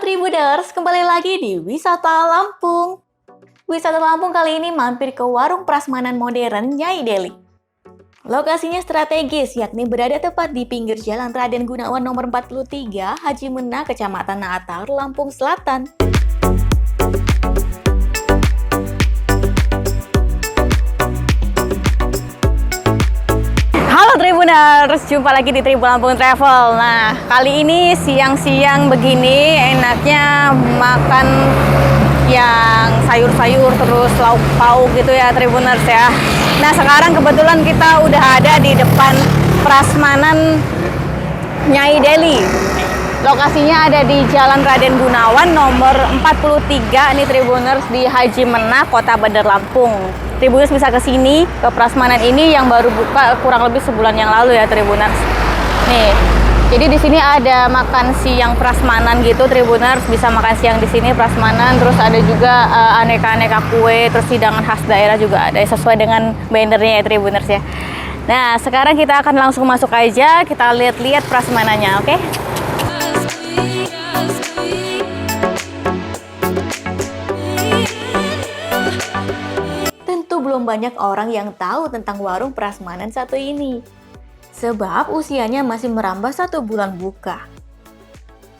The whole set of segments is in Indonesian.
Tribuners, kembali lagi di Wisata Lampung. Wisata Lampung kali ini mampir ke warung prasmanan modern Nyai Deli. Lokasinya strategis, yakni berada tepat di pinggir Jalan Raden Gunawan nomor 43, Haji Mena, Kecamatan Natar, Lampung Selatan. Halo Tribuners, jumpa lagi di Tribun Lampung Travel. Nah, kali ini siang-siang begini enaknya makan yang sayur-sayur terus lauk pauk gitu ya Tribuners ya. Nah, sekarang kebetulan kita udah ada di depan Prasmanan Nyai Deli. Lokasinya ada di Jalan Raden Gunawan nomor 43 nih Tribuners, di Haji Mena, Kota Bandar Lampung. Tribuners bisa ke sini, ke prasmanan ini yang baru buka kurang lebih sebulan yang lalu ya Tribuners. Nih, jadi di sini ada makan siang prasmanan gitu Tribuners, bisa makan siang di sini prasmanan, terus ada juga aneka-aneka kue, terus hidangan khas daerah juga ada sesuai dengan bannernya ya Tribuners ya. Nah, sekarang kita akan langsung masuk aja, kita lihat-lihat prasmanannya, oke? Belum banyak orang yang tahu tentang warung prasmanan satu ini, sebab usianya masih merambah 1 bulan buka.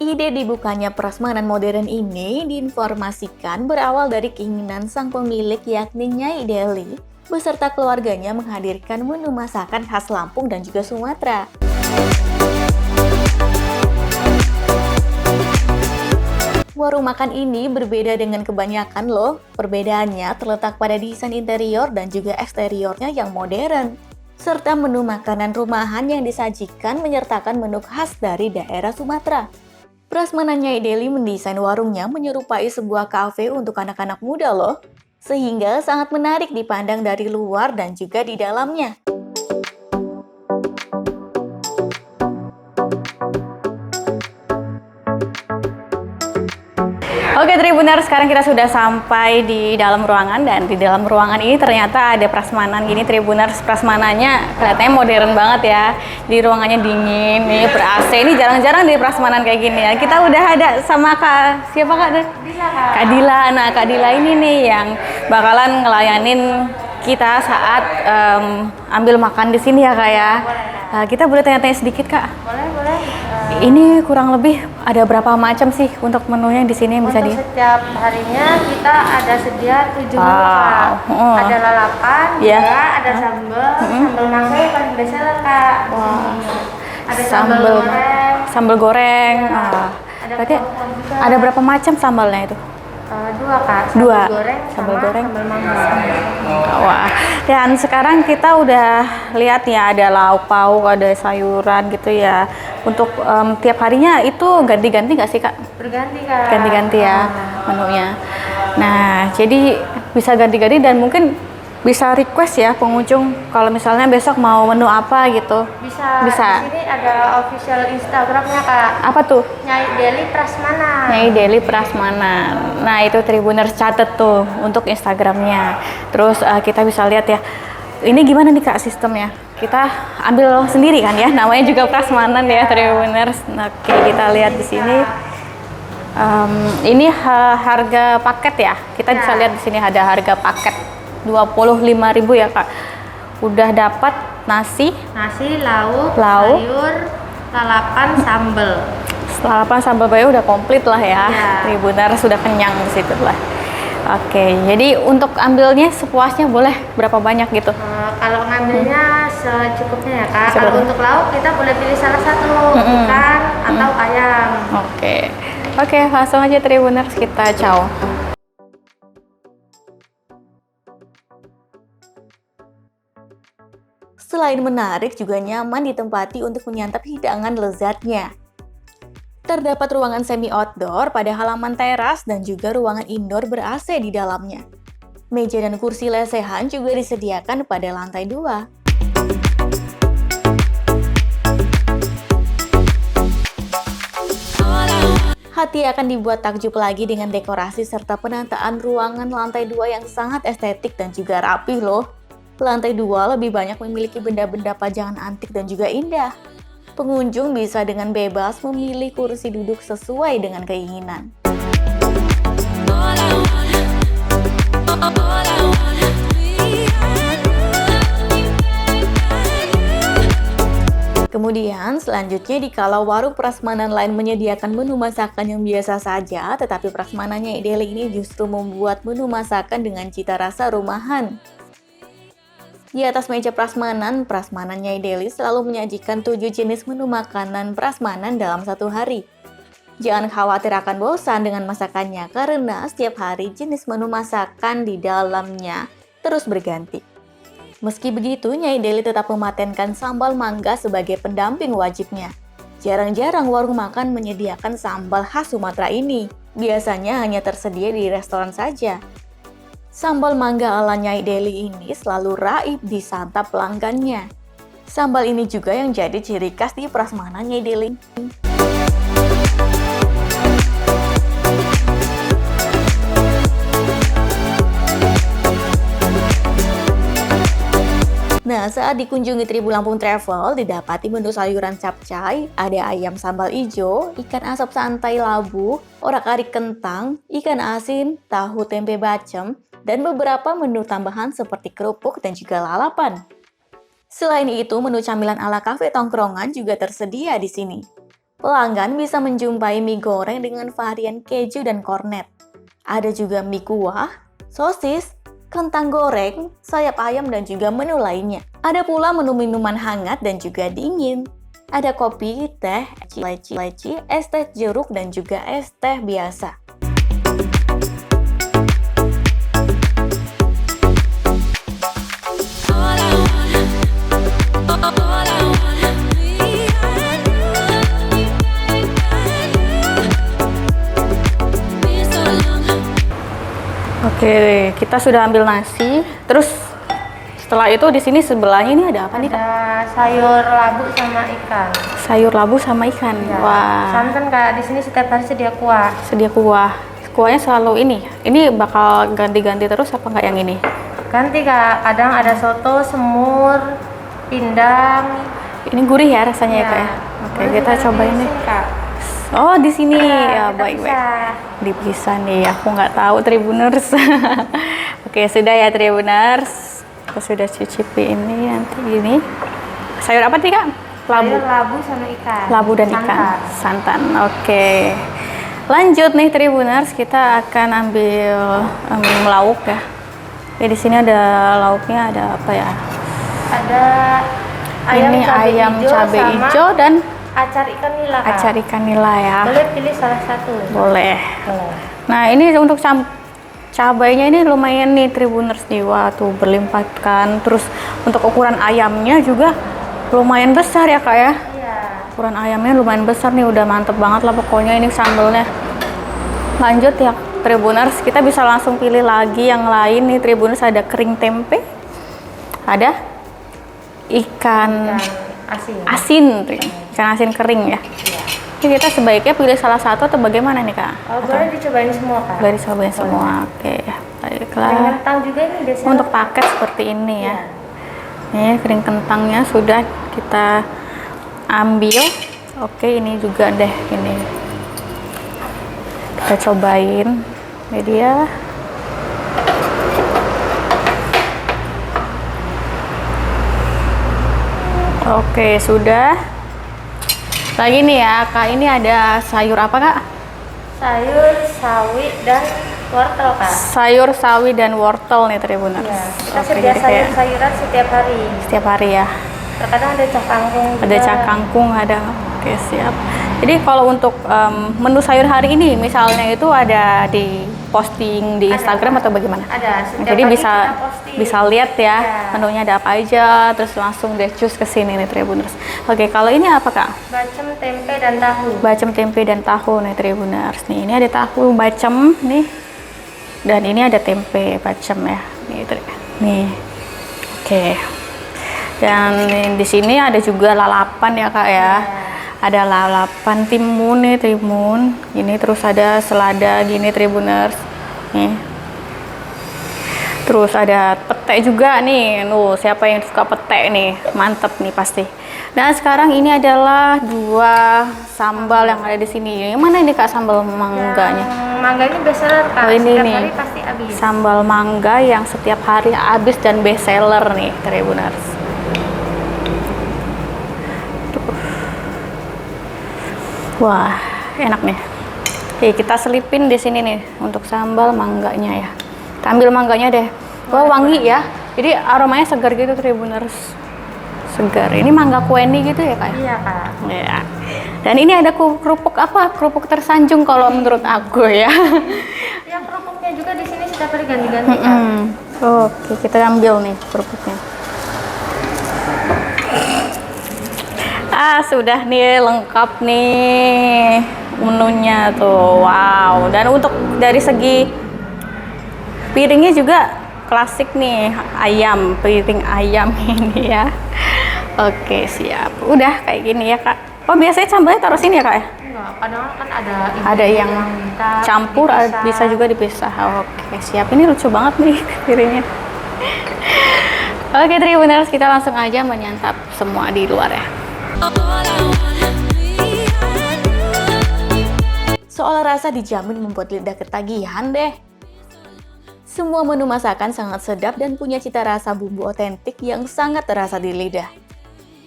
Ide dibukanya prasmanan modern ini diinformasikan berawal dari keinginan sang pemilik yakni Nyai Deli beserta keluarganya menghadirkan menu masakan khas Lampung dan juga Sumatera. Warung makan ini berbeda dengan kebanyakan loh. Perbedaannya terletak pada desain interior dan juga eksteriornya yang modern, serta menu makanan rumahan yang disajikan menyertakan menu khas dari daerah Sumatera. Prasmanan Nyai Deli mendesain warungnya menyerupai sebuah kafe untuk anak-anak muda loh, sehingga sangat menarik dipandang dari luar dan juga di dalamnya. Oke Tribuners, sekarang kita sudah sampai di dalam ruangan, dan di dalam ruangan ini ternyata ada prasmanan gini Tribuners. Prasmanannya kelihatannya modern banget ya. Di ruangannya dingin, nih ber-AC. Ini jarang-jarang di prasmanan kayak gini ya. Kita udah ada sama siapa Kak? Kak Dila. Nah, Kak Dila ini nih yang bakalan ngelayanin kita saat ambil makan di sini ya Kak ya. Kita boleh tanya-tanya sedikit Kak? Boleh. Ini kurang lebih ada berapa macam sih untuk menunya di sini yang bisa untuk setiap harinya kita ada sedia 7 menu Kak. Ada lalapan, juga ada sambal nangka yang paling biasa lah Kak. Ada sambal goreng. Berarti ada berapa macam sambalnya itu? 2 Kak, sambal goreng, sambal mangga. Wah, dan sekarang kita udah lihat ya ada lauk pauk, ada sayuran gitu ya. Untuk tiap harinya itu ganti-ganti nggak sih Kak? Berganti Kak. Ganti-ganti ya menunya. Nah, jadi bisa ganti-ganti dan mungkin bisa request ya pengunjung kalau misalnya besok mau menu apa gitu. Bisa. Di sini ada official Instagramnya Kak. Apa tuh? Nyai Deli Prasmanan. Nyai Deli Prasmanan. Nah, itu Tribuners catet tuh untuk Instagramnya. Terus kita bisa lihat ya. Ini gimana nih Kak sistemnya? Kita ambil sendiri kan ya. Namanya juga Prasmanan ya Tribuners. Oke, kita lihat di sini. Ini harga paket ya. Kita bisa lihat di sini ada harga paket 25.000 ya Kak. Udah dapat nasi, lauk, sayur, lalapan, sambal bayu udah komplit lah ya. Tribuners sudah kenyang di situ lah. Oke, jadi untuk ambilnya sepuasnya boleh berapa banyak gitu? Kalau ngambilnya secukupnya ya Kak. Kalau untuk lauk kita boleh pilih salah satu, ikan atau ayam. Oke, langsung aja Tribuners kita ciao. Selain menarik, juga nyaman ditempati untuk menyantap hidangan lezatnya. Terdapat ruangan semi-outdoor pada halaman teras dan juga ruangan indoor ber-AC di dalamnya. Meja dan kursi lesehan juga disediakan pada lantai 2. Hati akan dibuat takjub lagi dengan dekorasi serta penataan ruangan lantai 2 yang sangat estetik dan juga rapih loh. Lantai 2 lebih banyak memiliki benda-benda pajangan antik dan juga indah. pengunjung bisa dengan bebas memilih kursi duduk sesuai dengan keinginan. Kemudian selanjutnya dikala warung prasmanan lain menyediakan menu masakan yang biasa saja, tetapi prasmanan Nyai Deli ini justru membuat menu masakan dengan cita rasa rumahan. Di atas meja prasmanan Nyai Deli selalu menyajikan 7 jenis menu makanan prasmanan dalam satu hari. Jangan khawatir akan bosan dengan masakannya karena setiap hari jenis menu masakan di dalamnya terus berganti. Meski begitu, Nyai Deli tetap mematenkan sambal mangga sebagai pendamping wajibnya. Jarang-jarang warung makan menyediakan sambal khas Sumatera ini. Biasanya hanya tersedia di restoran saja. Sambal mangga ala Nyai Deli ini selalu raib disantap pelanggannya. Sambal ini juga yang jadi ciri khas di prasmanan Nyai Deli. Nah, saat dikunjungi Tribun Lampung Travel, didapati menu sayuran capcay, ada ayam sambal ijo, ikan asap santai labu, orak-arik kentang, ikan asin, tahu tempe bacem, dan beberapa menu tambahan seperti kerupuk dan juga lalapan. Selain itu, menu camilan ala kafe tongkrongan juga tersedia di sini. Pelanggan bisa menjumpai mie goreng dengan varian keju dan kornet. Ada juga mie kuah, sosis, kentang goreng, sayap ayam, dan juga menu lainnya. Ada pula menu minuman hangat dan juga dingin. Ada kopi, teh, leci, es teh jeruk, dan juga es teh biasa. Oke, kita sudah ambil nasi. Terus setelah itu di sini sebelahnya ini ada apa nih, Kak? Ada sayur labu sama ikan. Sayur labu sama ikan. Ya. Wah. Santan, Kak. Di sini setiap hari sedia kuah. Sedia kuah. Kuahnya selalu ini. Ini bakal ganti-ganti terus apa nggak yang ini? Ganti, Kak. Kadang ada soto, semur, pindang. Ini gurih ya rasanya ya, Kak ya? Oke, kita cobain nih. Oh, di sini ya, baik-baik. Dipisah nih, aku nggak tahu Tribuners. Oke, sudah ya Tribuners. Kita sudah cicipi ini nanti ini. Sayur apa tadi, Kak? Labu. Sayur labu sama ikan. Labu dan ikan. Santan. Oke. Lanjut nih Tribuners, kita akan ambil lauk ya. Ya di sini ada lauknya, ada apa ya? Ada ayam cabai hijau dan acar ikan nila, Kak. acar ikan nila ya. Boleh pilih salah satu. Boleh. Nah, ini untuk cabainya ini lumayan nih Tribuners nih. Wah, tuh berlimpahkan. Terus untuk ukuran ayamnya juga lumayan besar ya, Kak ya. Iya. Ukuran ayamnya lumayan besar nih, udah mantep banget lah pokoknya ini sambelnya. Lanjut ya Tribuners, kita bisa langsung pilih lagi yang lain nih Tribuners. Ada kering tempe, ada ikan asin, ikan asin kering ya. Ini kita sebaiknya pilih salah satu atau bagaimana nih, Kak? Oh, boleh dicobain semua, Kak. Boleh dicobain semua. Oke, baiklah. Kering kentang juga ini biasanya. Untuk paket seperti ini ya. Nih kering kentangnya sudah kita ambil. Oke, ini juga deh ini. Kita cobain. Ini dia. Oke, sudah. Lagi nih ya, Kak, ini ada sayur apa, Kak? Sayur sawi dan wortel, Kak. Sayur sawi dan wortel nih Tribuners. Ya, kita Oke, sedia jadi kayak sayur-sayuran setiap hari. setiap hari ya. Terkadang ada cak kangkung juga. Ada cak kangkung, ada. Oke, siap. Jadi kalau untuk menu sayur hari ini misalnya itu ada di posting di Instagram atau bagaimana? Ada. Setiap Jadi hari bisa kita posting. bisa lihat ya, Ya. menunya ada apa aja, terus langsung deh cus ke sini nih Tribuners. Oke, kalau ini apa, Kak? Bacem, tempe, dan tahu. Bacem, tempe, dan tahu nih Tribuners. Nih, ini ada tahu bacem nih. Dan ini ada tempe bacem ya. Nih. Oke. Dan di sini ada juga lalapan ya, Kak ya. Ada lalapan timun nih, timun. Ini terus ada selada gini Tribuners. Nih. Terus ada pete juga nih. Siapa yang suka pete nih? Mantep nih pasti. Dan sekarang ini adalah 2 sambal yang ada di sini. Yang mana ini Kak sambal mangganya? Yang mangga ini bestseller Kak. Oh, ini Setiap nih. hari pasti habis. Sambal mangga yang setiap hari habis dan bestseller nih, Tribuners. Wah, enak nih. Oke, kita selipin di sini nih untuk sambal mangganya ya. Kita ambil mangganya deh. Wah, wangi ya. Jadi aromanya segar gitu, Tribuners. Segar. Ini mangga kueni gitu ya, Kak? Iya Kak. Ya. Dan ini ada kerupuk apa? Kerupuk tersanjung kalau menurut aku ya. Yang kerupuknya juga di sini setiap hari ganti-ganti Kak. Oke, kita ambil nih kerupuknya. Sudah nih lengkap nih menunya tuh. Wow. Dan untuk dari segi piringnya juga klasik nih, piring ayam ini ya. Oke, siap. Udah kayak gini ya, Kak. Oh, biasanya sambalnya taruh sini ya, Kak ya? Enggak, kadang kan Ada yang minta campur, dipisah. bisa juga dipisah. Oke, siap. Ini lucu banget nih piringnya. Oke, Tribuners, kita langsung aja menyantap semua di luar ya. Soal rasa dijamin membuat lidah ketagihan deh. Semua menu masakan sangat sedap dan punya cita rasa bumbu otentik yang sangat terasa di lidah.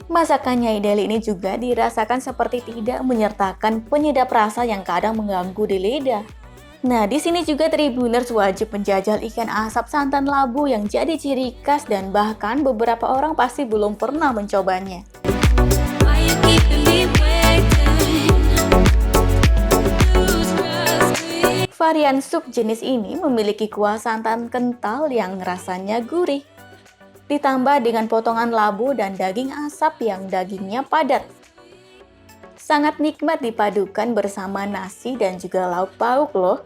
Masakan Nyai Deli ini juga dirasakan seperti tidak menyertakan penyedap rasa yang kadang mengganggu di lidah. Nah, di sini juga Tribuners wajib menjajal ikan asap santan labu yang jadi ciri khas dan bahkan beberapa orang pasti belum pernah mencobanya. Varian sup jenis ini memiliki kuah santan kental yang rasanya gurih. Ditambah dengan potongan labu dan daging asap yang dagingnya padat. Sangat nikmat dipadukan bersama nasi dan juga lauk pauk loh.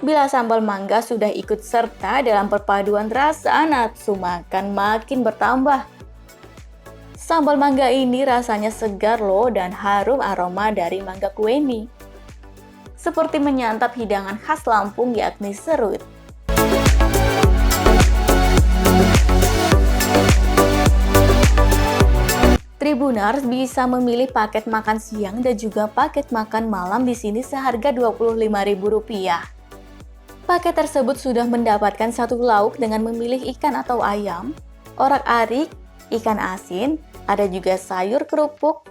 Bila sambal mangga sudah ikut serta dalam perpaduan rasa, nafsu makan makin bertambah. Sambal mangga ini rasanya segar loh dan harum aroma dari mangga kueni. Seperti menyantap hidangan khas Lampung yakni serut. Tribuners bisa memilih paket makan siang dan juga paket makan malam di sini seharga Rp25.000. Paket tersebut sudah mendapatkan 1 lauk dengan memilih ikan atau ayam, orak-arik, ikan asin, ada juga sayur kerupuk,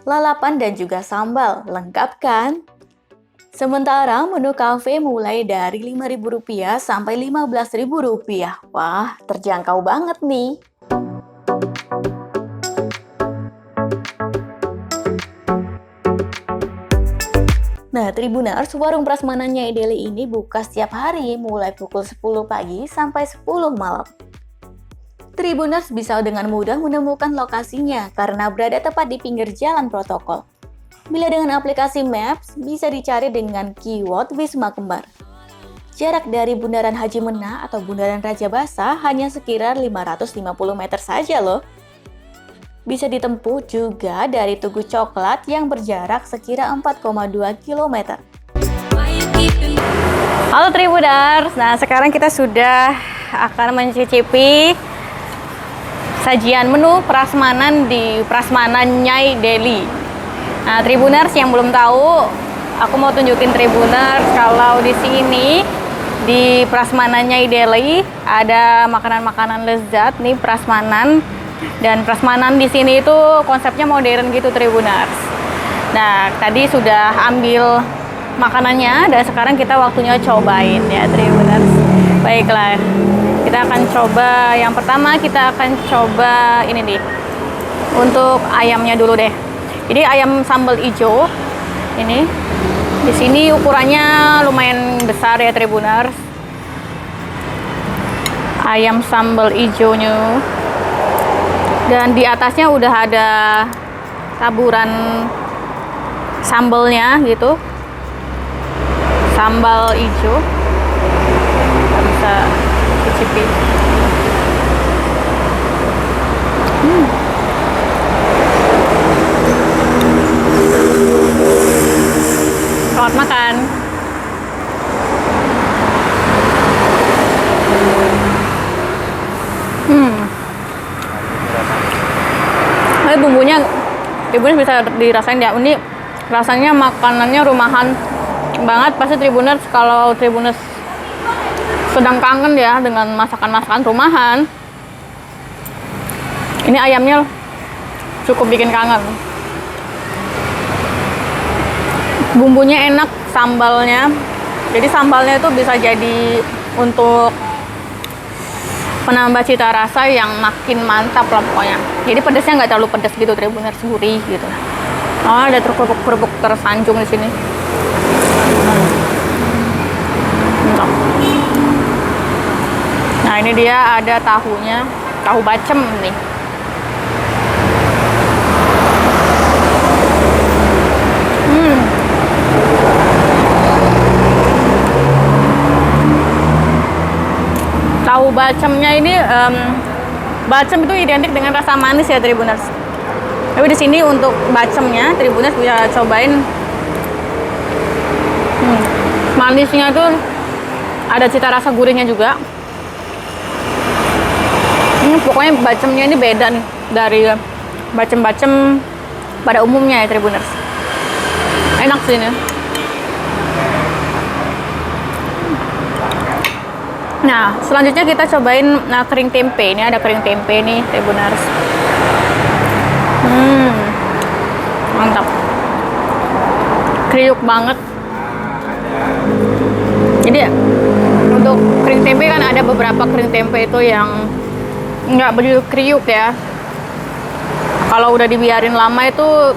lalapan dan juga sambal. Lengkap kan? Sementara menu kafe mulai dari Rp5.000 sampai Rp15.000. Wah, terjangkau banget nih. Nah, Tribuners, warung prasmanan Nyai Deli ini buka setiap hari mulai pukul 10 pagi sampai 10 malam. Tribuners bisa dengan mudah menemukan lokasinya karena berada tepat di pinggir jalan protokol. Bila dengan aplikasi Maps, bisa dicari dengan keyword Wisma Kembar. Jarak dari Bundaran Haji Mena atau Bundaran Raja Basa hanya sekitar 550 meter saja loh. Bisa ditempuh juga dari Tugu Coklat yang berjarak sekira 4,2 km. Halo Tribuners, nah sekarang kita sudah akan mencicipi sajian menu prasmanan di Prasmanan Nyai Deli. Nah, Tribuners yang belum tahu, aku mau tunjukin Tribuners kalau di sini di Prasmanan Nyai Deli ada makanan-makanan lezat nih prasmanan, dan prasmanan di sini itu konsepnya modern gitu Tribuners. Nah, tadi sudah ambil makanannya dan sekarang kita waktunya cobain ya Tribuners. Baiklah, kita akan coba yang pertama, kita akan coba ini nih. Untuk ayamnya dulu deh. Jadi ayam sambal hijau ini di sini ukurannya lumayan besar ya Tribuners. Ayam sambal hijaunya, dan di atasnya udah ada taburan sambalnya gitu, sambal hijau. Kita bisa cicipi. Selamat makan. Tribuners bisa dirasain ya, ini rasanya makanannya rumahan banget. Pasti Tribuners, kalau Tribuners sedang kangen ya dengan masakan-masakan rumahan, ini ayamnya cukup bikin kangen. Bumbunya enak, sambalnya. Jadi sambalnya itu bisa jadi untuk penambah cita rasa yang makin mantap lah pokoknya. Jadi pedasnya nggak terlalu pedas gitu, Tribuners, gurih gitu. Oh, ada kerupuk-kerupuk tersanjung di sini. Mantap. Nah, ini dia ada tahunya, tahu bacem nih. Tahu bacemnya ini, bacem itu identik dengan rasa manis ya, Tribuners. Tapi di sini untuk bacemnya, Tribuners bisa cobain. Manisnya tuh ada cita rasa gurihnya juga. Ini pokoknya bacemnya ini beda nih dari bacem-bacem pada umumnya ya, Tribuners. Enak sih ini. Nah, selanjutnya kita cobain kering tempe. Ini ada kering tempe nih, Tribuners. Mantap. Kriuk banget. Jadi untuk kering tempe kan ada beberapa kering tempe itu yang nggak begitu kriuk ya. Kalau udah dibiarin lama itu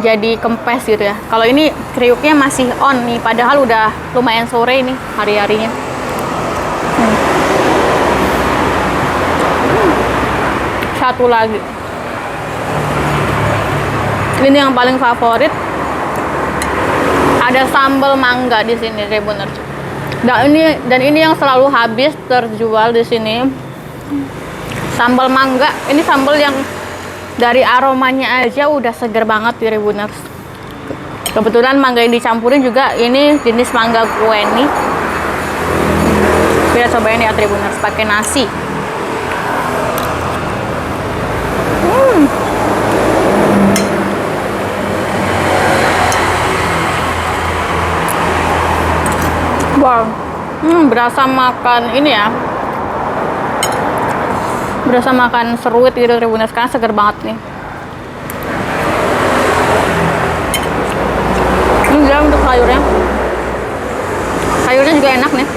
jadi kempes gitu ya. Kalau ini kriuknya masih on nih, padahal udah lumayan sore nih hari-harinya. Satu lagi, ini yang paling favorit, ada sambal mangga di sini, Tribuners. Dan ini yang selalu habis terjual di sini. Sambal mangga, ini sambal yang dari aromanya aja udah seger banget, Tribuners. Kebetulan mangga yang dicampurin juga ini jenis mangga kueni. Kita cobain ya, Tribuners, pakai nasi. Wow, berasa makan ini ya, berasa makan seruit gitu, Tribuners, karena seger banget nih. Ini dia untuk sayurnya juga enak nih.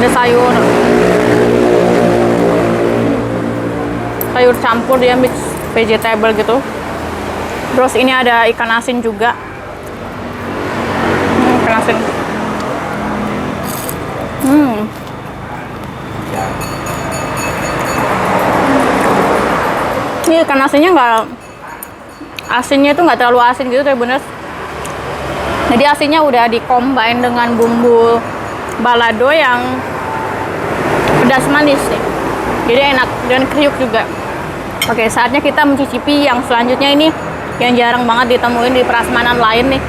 Ada sayur campur, dia mix vegetable gitu. Terus ini ada ikan asin juga. Ikan asin. Ini ikan asinnya asinnya itu nggak terlalu asin gitu, Tribuners. Jadi asinnya udah dicombine dengan bumbu balado yang pedas manis nih. Jadi enak dan kriuk juga. Oke, saatnya kita mencicipi yang selanjutnya ini, yang jarang banget ditemuin di prasmanan lain nih.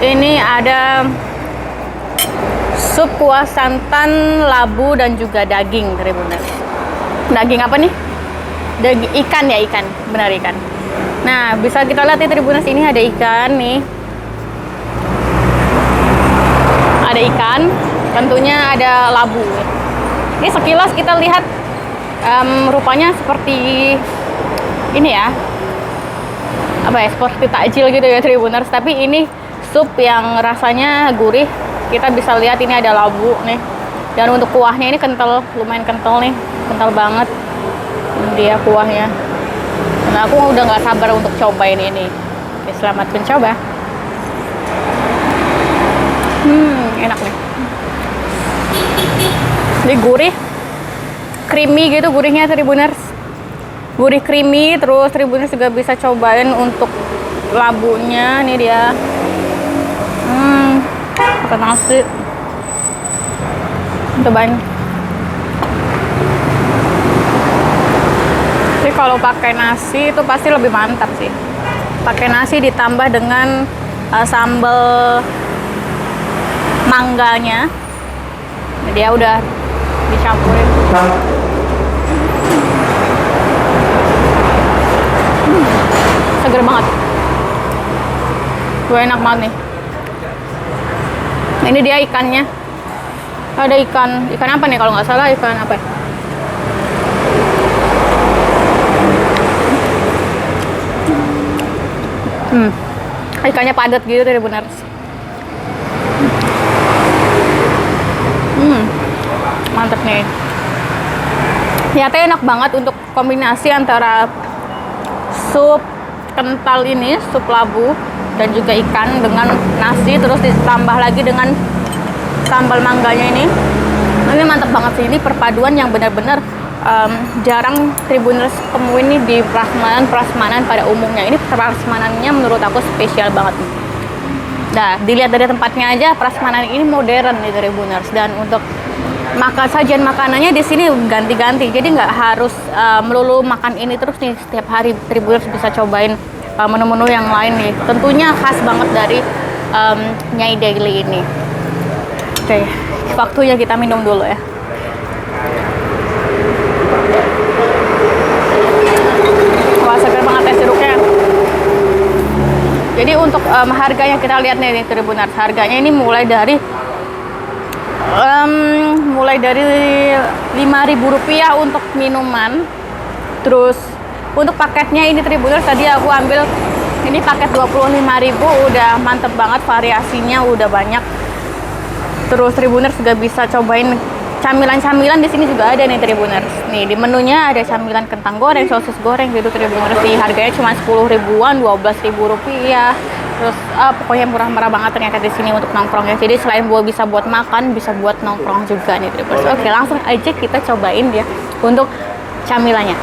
Ini ada sup kuah santan, labu, dan juga daging, Tribuners. Daging apa nih? Daging ikan ya, ikan. Benar, ikan. Nah, bisa kita lihat nih, Tribuners, ini ada ikan nih. Ada ikan, tentunya ada labu. Ini sekilas kita lihat rupanya seperti ini ya. Apa ya? Seperti takjil gitu ya, Tribuners. Tapi ini sup yang rasanya gurih. Kita bisa lihat ini ada labu nih. Dan untuk kuahnya ini kental, lumayan kental nih, kental banget. Ini dia kuahnya. Nah, aku udah nggak sabar untuk cobain ini. Oke, selamat mencoba. Enak nih. Ini gurih, creamy gitu gurihnya, Tribuners. Gurih creamy, terus Tribuners juga bisa cobain untuk labunya. Ini dia. Pakai nasi. Cobain. Jadi kalau pakai nasi itu pasti lebih mantap sih. Pakai nasi ditambah dengan sambal mangganya. Dia udah dicampurin. Tuh enak banget nih. Nah, ini dia ikannya. Ada ikan apa nih kalau nggak salah, ikan apa ya? Ikannya padat gitu tadi benar. Mantep nih. Ternyata enak banget untuk kombinasi antara sup kental ini, sup labu dan juga ikan dengan nasi, terus ditambah lagi dengan sambal mangganya ini. Ini mantep banget sih. Ini perpaduan yang benar-benar jarang Tribuners temuin nih di prasmanan pada umumnya. Ini prasmanannya menurut aku spesial banget. Nah, dilihat dari tempatnya aja, prasmanan ini modern nih Tribuners, dan untuk sajian makanannya di sini ganti-ganti. Jadi nggak harus melulu makan ini terus nih setiap hari. Tribuners bisa cobain menu-menu yang lain nih. Tentunya khas banget dari Nyai Daily ini. Oke, waktunya kita minum dulu ya. Wah, segar banget es jeruknya. Jadi untuk harganya kita lihat nih Tribuners, harganya ini mulai dari Rp5.000 untuk minuman. Terus untuk paketnya ini Tribuners, tadi aku ambil ini paket 25.000, udah mantep banget, variasinya udah banyak. Terus Tribuners juga bisa cobain camilan-camilan, di sini juga ada nih Tribuners. Nih di menunya ada camilan kentang goreng, sosis goreng gitu Tribuners. Nih harganya cuma 10 ribuan, 12.000 rupiah. Terus pokoknya murah-murah banget ternyata di sini untuk nongkrongnya. Jadi selain bisa buat makan, bisa buat nongkrong juga nih Tribuners. Oke, langsung aja kita cobain ya untuk camilannya.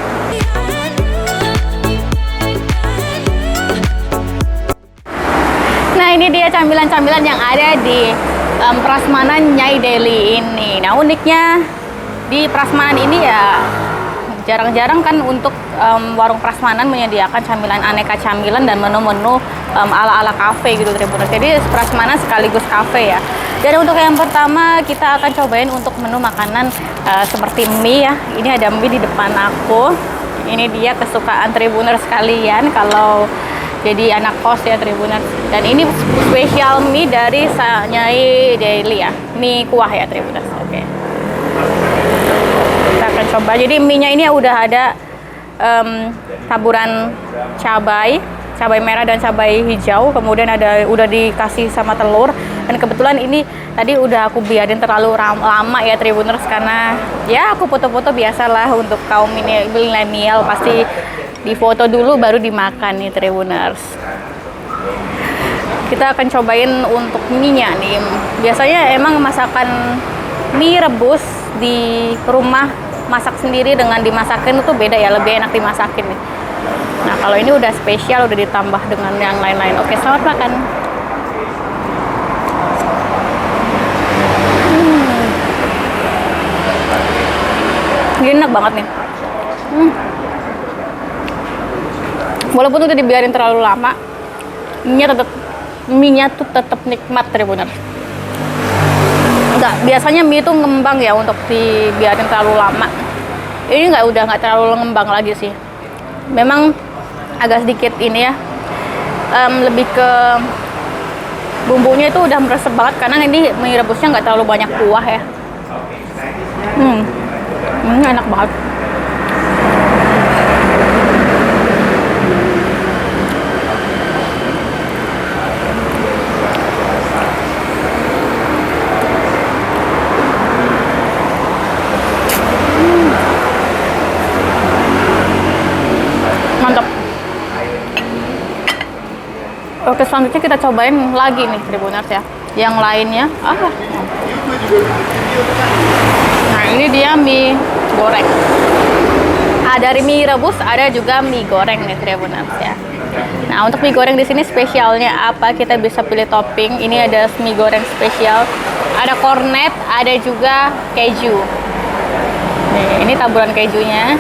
Nah, ini dia camilan-camilan yang ada di prasmanan Nyai Daily ini. Nah, uniknya di prasmanan ini ya jarang-jarang kan untuk warung prasmanan menyediakan camilan, aneka camilan dan menu-menu ala-ala kafe gitu Tribuners. Jadi prasmanan sekaligus kafe ya. Dan untuk yang pertama kita akan cobain untuk menu makanan seperti mie ya. Ini ada mie di depan aku. Ini dia kesukaan Tribuners sekalian kalau jadi anak kos ya Tribuners. Dan ini spesial mie dari Nyai Daily ya, mie kuah ya Tribuners. Oke, kita akan coba. Jadi mie nya ini udah ada taburan cabai merah dan cabai hijau, kemudian udah dikasih sama telur. Dan kebetulan ini tadi udah aku biarin terlalu lama ya Tribuners, karena ya aku foto-foto biasalah untuk kaum milenial, pasti difoto dulu baru dimakan nih Tribuners. Kita akan cobain untuk mie-nya nih. Biasanya emang masakan mie rebus di rumah, masak sendiri dengan dimasakin itu beda ya, lebih enak dimasakin nih. Nah, kalau ini udah spesial, udah ditambah dengan yang lain-lain. Oke, selamat makan. Ini enak banget nih. Walaupun udah dibiarin terlalu lama, mie-nya tuh tetap nikmat Tribuners. Enggak, biasanya mie itu ngembang ya untuk dibiarin terlalu lama. Ini udah nggak terlalu ngembang lagi sih. Memang agak sedikit ini ya, lebih ke bumbunya itu udah meresep banget, karena ini mie rebusnya nggak terlalu banyak kuah ya. Enak banget. Mantap. Oke, selanjutnya kita cobain lagi nih Tribuners ya, yang lainnya. Nah, ini dia mie goreng. Ada mie rebus, ada juga mie goreng nih Tribuners ya. Nah, untuk mie goreng di sini spesialnya apa? Kita bisa pilih topping. Ini ada mie goreng spesial, ada kornet, ada juga keju. Nih, ini taburan kejunya.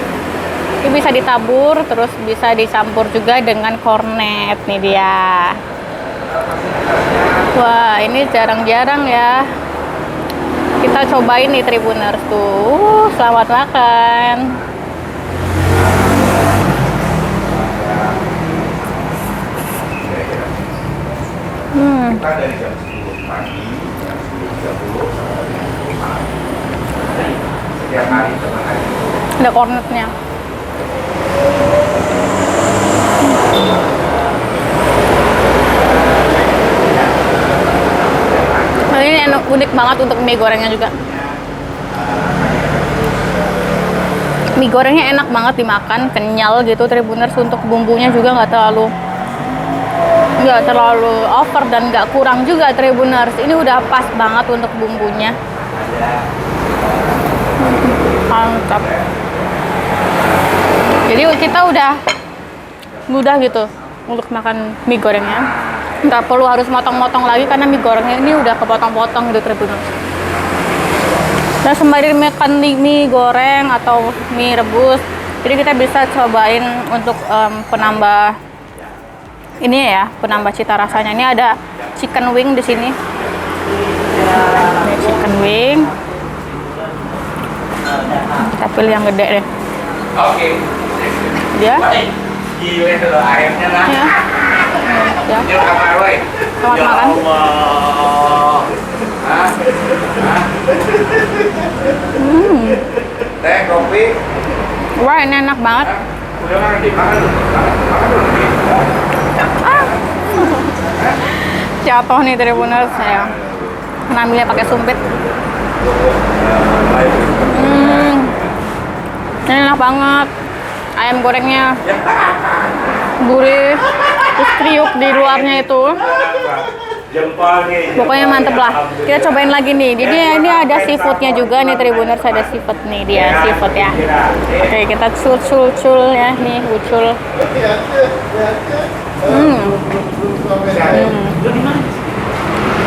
Ini bisa ditabur, terus bisa dicampur juga dengan kornet. Nih dia. Wah, ini jarang-jarang ya kita cobain nih Tribuners tuh. Selamat makan. Kita dari jam 10 pagi, jam 10.30 sampai jam 10 malam. Jadi, setiap hari teman hari. Ada kornetnya. Nah, ini enak, unik banget untuk mie gorengnya juga. Mie gorengnya enak banget dimakan, kenyal gitu Tribuners. Untuk bumbunya juga nggak terlalu over dan nggak kurang juga Tribuners. Ini udah pas banget untuk bumbunya. Mantap. Jadi kita udah mudah gitu untuk makan mie gorengnya. Nggak perlu harus motong-motong lagi karena mie gorengnya ini udah kepotong-potong gitu Tribuners. Dan sembari makan mie goreng atau mie rebus, jadi kita bisa cobain untuk penambah ini ya, penambah cita rasanya. Ini ada chicken wing di sini. Ini chicken wing. Kita pilih yang gede deh. Oke. Dia. Gile tuh ayamnya nah. Ya. Ya. Yuk kamar woi. Selamat makan. Allah. Hah? Hah? Teh, kopi. Wah, ini enak banget. Udah makan dimakan dulu. Makan dulu. Jatuh nih Tribuners, saya ngambilnya pakai sumpit. Ini enak banget. Ayam gorengnya gurih, terus kriuk di luarnya itu. Pokoknya mantep lah. Kita cobain lagi nih. Jadi ini ada seafoodnya juga nih Tribuners, ada seafood nih dia seafood ya. Oke, kita cul ya nih, ucul.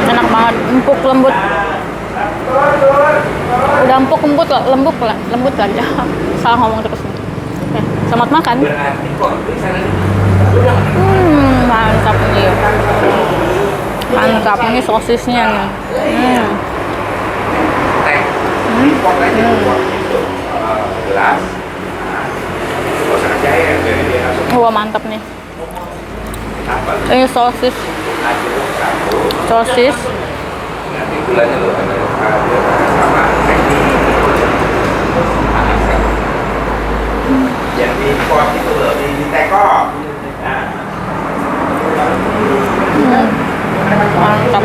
Enak banget, empuk lembut. Udah empuk lembut lagi. Salah ngomong terus. Oke, selamat makan. Mantap nih. Mantap, ini sosisnya nih. Gelas. Wah, mantap nih. Ini sosis. Nanti gulanya lu sama yang di pot itu loh, di teko. Mantap.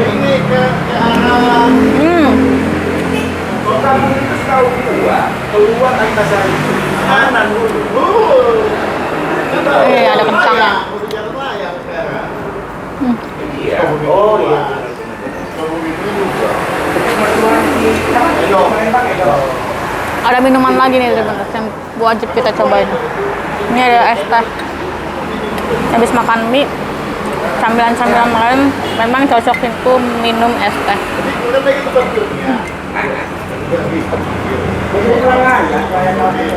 Keluar Antasari kanan dulu. Ada kentangnya. Iya. Oh iya. Ada minuman lagi nih teman-teman yang wajib kita cobain. Ini ada es teh. Habis makan mie, sambilan makan memang cocok itu minum es teh.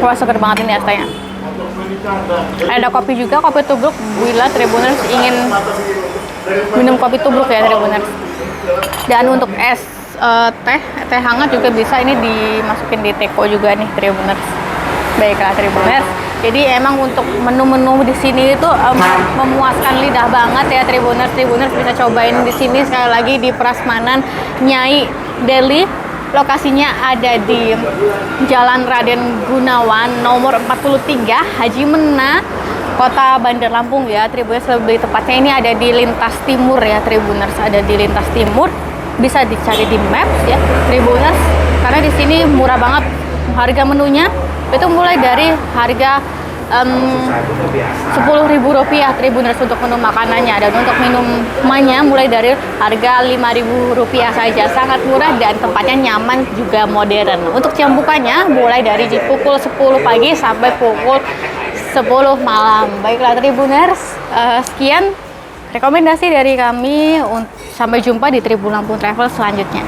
Wah, seger banget ini es tehnya. Ada kopi juga, kopi tubruk. Bila Tribuners ingin minum kopi tubruk ya Tribuners. Dan untuk es teh hangat juga bisa, ini dimasukin di teko juga nih Tribuners. Baiklah Tribuners. Jadi emang untuk menu-menu di sini itu memuaskan lidah banget ya Tribuners. Tribuners bisa cobain di sini sekali lagi di Prasmanan Nyai Deli. Lokasinya ada di Jalan Raden Gunawan nomor 43 Haji Mena, Kota Bandar Lampung ya Tribuners. Lebih tepatnya ini ada di lintas timur ya Tribuners, ada di lintas timur. Bisa dicari di Maps ya Tribuners, karena di sini murah banget. Harga menunya itu mulai dari harga Rp10.000 Tribuners untuk menu makanannya, dan untuk minumannya mulai dari harga Rp5.000 saja. Sangat murah dan tempatnya nyaman juga modern. Untuk jam bukanya mulai dari pukul 10 pagi sampai pukul 10 malam. Baiklah Tribuners, sekian rekomendasi dari kami. Sampai jumpa di Tribun Lampung Travel selanjutnya.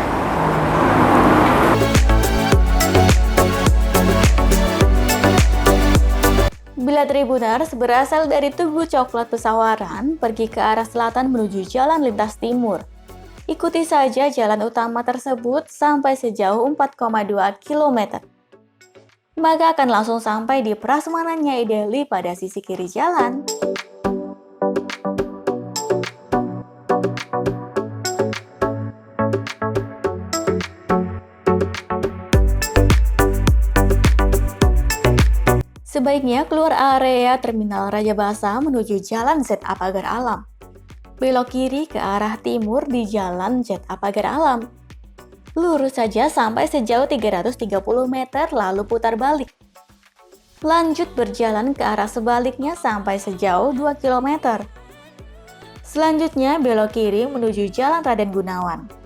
Bila Tribuners berasal dari Tugu Coklat Pesawaran, pergi ke arah selatan menuju jalan lintas timur. Ikuti saja jalan utama tersebut sampai sejauh 4,2 km. Maka akan langsung sampai di Prasmanan Nyai Deli pada sisi kiri jalan. Sebaiknya keluar area Terminal Raja Basa menuju Jalan ZA Pagar Alam. Belok kiri ke arah timur di Jalan ZA Pagar Alam. Lurus saja sampai sejauh 330 meter lalu putar balik. Lanjut berjalan ke arah sebaliknya sampai sejauh 2 km. Selanjutnya belok kiri menuju Jalan Raden Gunawan.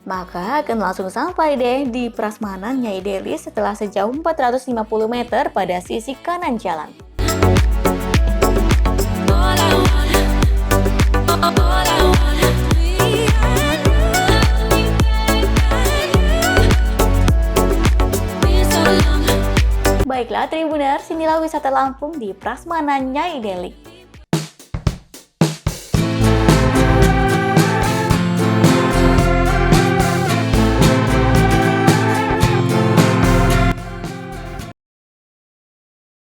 Maka akan langsung sampai deh di Prasmanan Nyai Deli setelah sejauh 450 meter pada sisi kanan jalan. Baiklah Tribuners, inilah wisata Lampung di Prasmanan Nyai Deli.